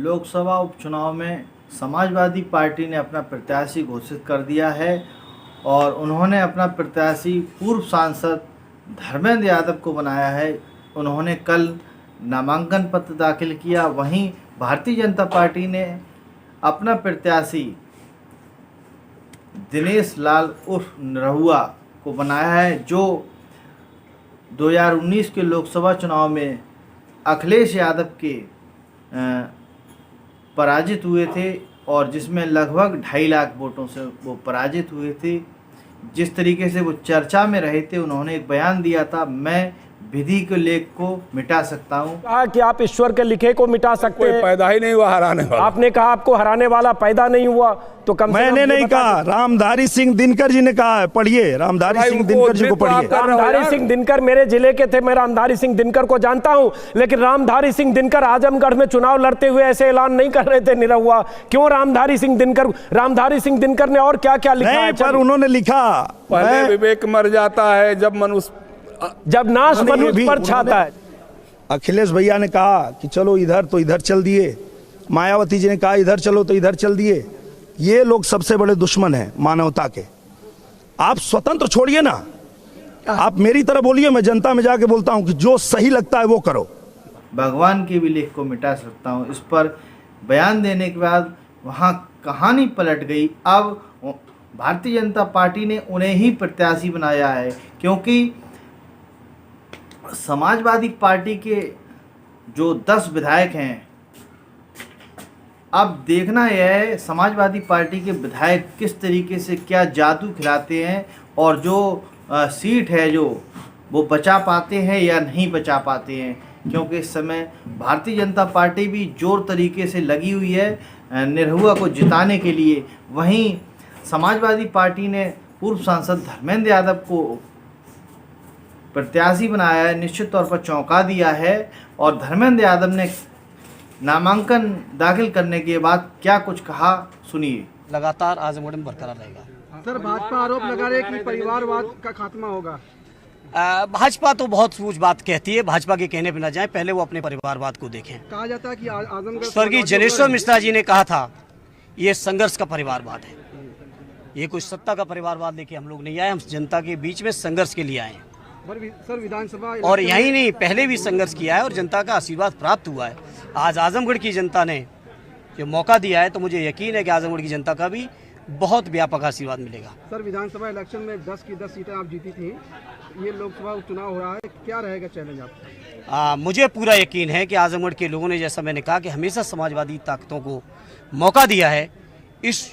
लोकसभा उपचुनाव में समाजवादी पार्टी ने अपना प्रत्याशी घोषित कर दिया है और उन्होंने अपना प्रत्याशी पूर्व सांसद धर्मेंद्र यादव को बनाया है। उन्होंने कल नामांकन पत्र दाखिल किया। वहीं भारतीय जनता पार्टी ने अपना प्रत्याशी दिनेश लाल उर्फ निरहुआ को बनाया है, जो 2019 के लोकसभा चुनाव में अखिलेश यादव के पराजित हुए थे और जिसमें लगभग 2.5 लाख वोटों से वो पराजित हुए थे। जिस तरीके से वो चर्चा में रहे थे, उन्होंने एक बयान दिया था, मैं विधि के लेख को मिटा सकता हूं। कहा कि आप ईश्वर के लिखे को मिटा सकते हैं। पैदा ही नहीं हुआ हराने वाला। आपने कहा आपको हराने वाला पैदा नहीं हुआ, तो कम मैंने नहीं कहा, रामधारी सिंह दिनकर जी ने कहा है। पढ़िए रामधारी सिंह दिनकर जी को पढ़िए। रामधारी सिंह दिनकर मेरे जिले के थे, मैं रामधारी सिंह दिनकर को जानता हूं, लेकिन रामधारी सिंह दिनकर आजमगढ़ में चुनाव लड़ते हुए ऐसे ऐलान नहीं कर रहे थे निरहुआ। क्यों रामधारी सिंह दिनकर ने और क्या क्या लिखा है? पर उन्होंने लिखा, पहले विवेक मर जाता है जब नाश मनुष्य पर छाता है। अखिलेश भैया ने कहा कि चलो इधर, तो इधर चल दिए। मायावती जी ने कहा इधर चलो, तो इधर चल दिए। ये लोग सबसे बड़े दुश्मन हैं मानवता के। आप स्वतंत्र छोड़िए ना, आप मेरी तरह बोलिए, मैं जनता में जाके बोलता हूं कि जो सही लगता है वो करो। भगवान के भी लेख को मिटा सकता हूं। इस पर बयान देने के बाद वहां कहानी पलट गई। अब भारतीय जनता पार्टी ने उन्हें ही प्रत्याशी बनाया है, क्योंकि समाजवादी पार्टी के जो 10 विधायक हैं, अब देखना यह है समाजवादी पार्टी के विधायक किस तरीके से क्या जादू खिलाते हैं और जो सीट है जो वो बचा पाते हैं या नहीं बचा पाते हैं। क्योंकि इस समय भारतीय जनता पार्टी भी जोर तरीके से लगी हुई है निरहुआ को जिताने के लिए। वहीं समाजवादी पार्टी ने पूर्व सांसद धर्मेंद्र यादव को प्रत्याशी बनाया है, निश्चित तौर पर चौंका दिया है। और धर्मेंद्र यादव ने नामांकन दाखिल करने के बाद क्या कुछ कहा, सुनिए। लगातार आजमगढ़ में बरकरार रहेगा। सर, भाजपा आरोप लगा रही है कि परिवारवाद का खात्मा होगा। भाजपा तो बहुत सूझ बात कहती है, भाजपा के कहने पर न जाए, पहले वो अपने परिवारवाद को देखें। कहा जाता है कि आजमगढ़ स्वर्गीय जनेश्वर मिश्रा जी ने कहा था ये संघर्ष का परिवारवाद है। ये कुछ सत्ता का परिवारवाद लेके हम लोग नहीं आए, हम जनता के बीच में संघर्ष के लिए आए हैं। सर, विधानसभा और यही नहीं, पहले भी संघर्ष किया है और जनता का आशीर्वाद प्राप्त हुआ है। आज आजमगढ़ की जनता ने जो मौका दिया है, तो मुझे यकीन है कि आजमगढ़ की जनता का भी बहुत व्यापक आशीर्वाद मिलेगा। सर, विधानसभा इलेक्शन में 10 की 10 सीटें आप जीती थी। ये लोकसभा उपचुनाव हो रहा है, क्या रहेगा चैलेंज आपका? मुझे पूरा यकीन है कि आजमगढ़ के लोगों ने, जैसा मैंने कहा, कि हमेशा समाजवादी ताकतों को मौका दिया है। इस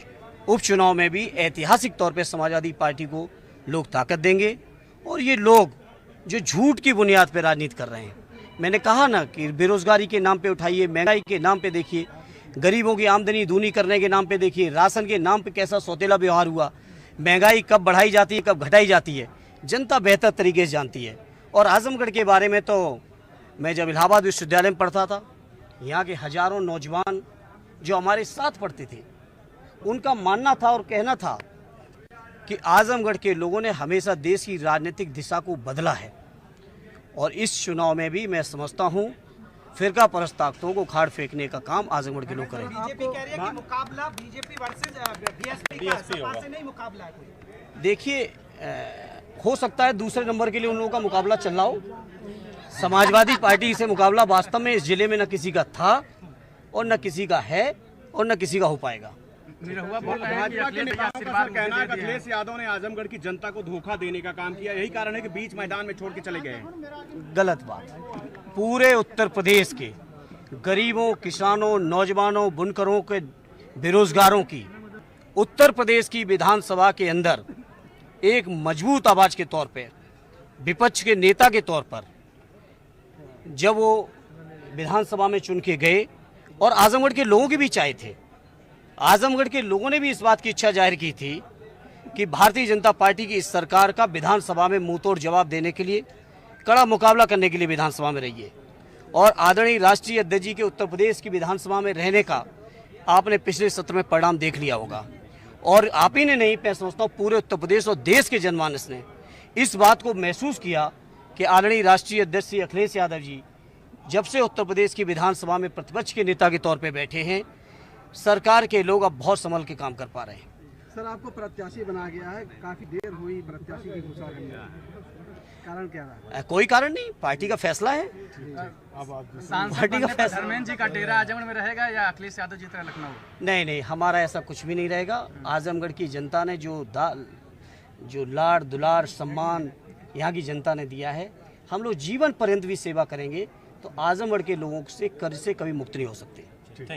उपचुनाव में भी ऐतिहासिक तौर पर समाजवादी पार्टी को लोग ताकत देंगे। और ये लोग जो झूठ की बुनियाद पर राजनीति कर रहे हैं, मैंने कहा ना कि बेरोजगारी के नाम पे उठाइए, महंगाई के नाम पे देखिए, गरीबों की आमदनी दूनी करने के नाम पे देखिए, राशन के नाम पे कैसा सौतेला व्यवहार हुआ। महंगाई कब बढ़ाई जाती है, कब घटाई जाती है, जनता बेहतर तरीके से जानती है। और आजमगढ़ के बारे में तो मैं जब इलाहाबाद विश्वविद्यालय में पढ़ता था, यहाँ के हजारों नौजवान जो हमारे साथ पढ़ते थे, उनका मानना था और कहना था कि आजमगढ़ के लोगों ने हमेशा देश की राजनीतिक दिशा को बदला है। और इस चुनाव में भी मैं समझता हूं फिरका परस्त ताकतों को खाड़ फेंकने का काम आजमगढ़ के लोग करेंगे। बीजेपी कह रही है कि मुकाबला बीजेपी वर्सेस बीएसपी का, सपा से नहीं मुकाबला है कोई। देखिए, हो सकता है दूसरे नंबर के लिए उन लोगों का मुकाबला चल रहा हो। समाजवादी पार्टी से मुकाबला वास्तव में इस जिले में न किसी का था और न किसी का है और न किसी का हो पाएगा। अखिलेश यादव ने आजमगढ़ की जनता को धोखा देने का काम किया, यही कारण है कि बीच मैदान में छोड़ के चले गए। गलत बात। पूरे उत्तर प्रदेश के गरीबों, किसानों, नौजवानों, बुनकरों के, बेरोजगारों की उत्तर प्रदेश की विधानसभा के अंदर एक मजबूत आवाज के तौर पे, विपक्ष के नेता के तौर पर जब वो विधानसभा में चुन के गए, और आजमगढ़ के लोगों की भी चाहे थे, आजमगढ़ के लोगों ने भी इस बात की इच्छा जाहिर की थी कि भारतीय जनता पार्टी की इस सरकार का विधानसभा में मुंहतोड़ जवाब देने के लिए, कड़ा मुकाबला करने के लिए विधानसभा में रहिए। और आदरणीय राष्ट्रीय अध्यक्ष जी के उत्तर प्रदेश की विधानसभा में रहने का आपने पिछले सत्र में परिणाम देख लिया होगा। और आप ही ने नहीं, मैं समझता हूँ पूरे उत्तर प्रदेश और देश के जनमानस ने इस बात को महसूस किया कि आदरणीय राष्ट्रीय अध्यक्ष श्री अखिलेश यादव जी जब से उत्तर प्रदेश की विधानसभा में प्रतिपक्ष के नेता के तौर पे बैठे हैं, सरकार के लोग अब बहुत संभल के काम कर पा रहे हैं। सर आपको प्रत्याशी बनाया गया है, काफी देर हुई प्रत्याशी की घोषणा करने में, कारण क्या रहा? कोई कारण नहीं, पार्टी का फैसला है। पार्टी का फैसला। धर्मेंद्र जी का डेरा आजमगढ़ में रहेगा या अखिलेश यादव जी तरह लखनऊ? नहीं, हमारा ऐसा कुछ भी नहीं रहेगा। आजमगढ़ की जनता ने जो लाड़ दुलार सम्मान यहाँ की जनता ने दिया है, हम लोग जीवन पर्यंत भी सेवा करेंगे, तो आजमगढ़ के लोगों से कर्ज से कभी मुक्त नहीं हो सकते।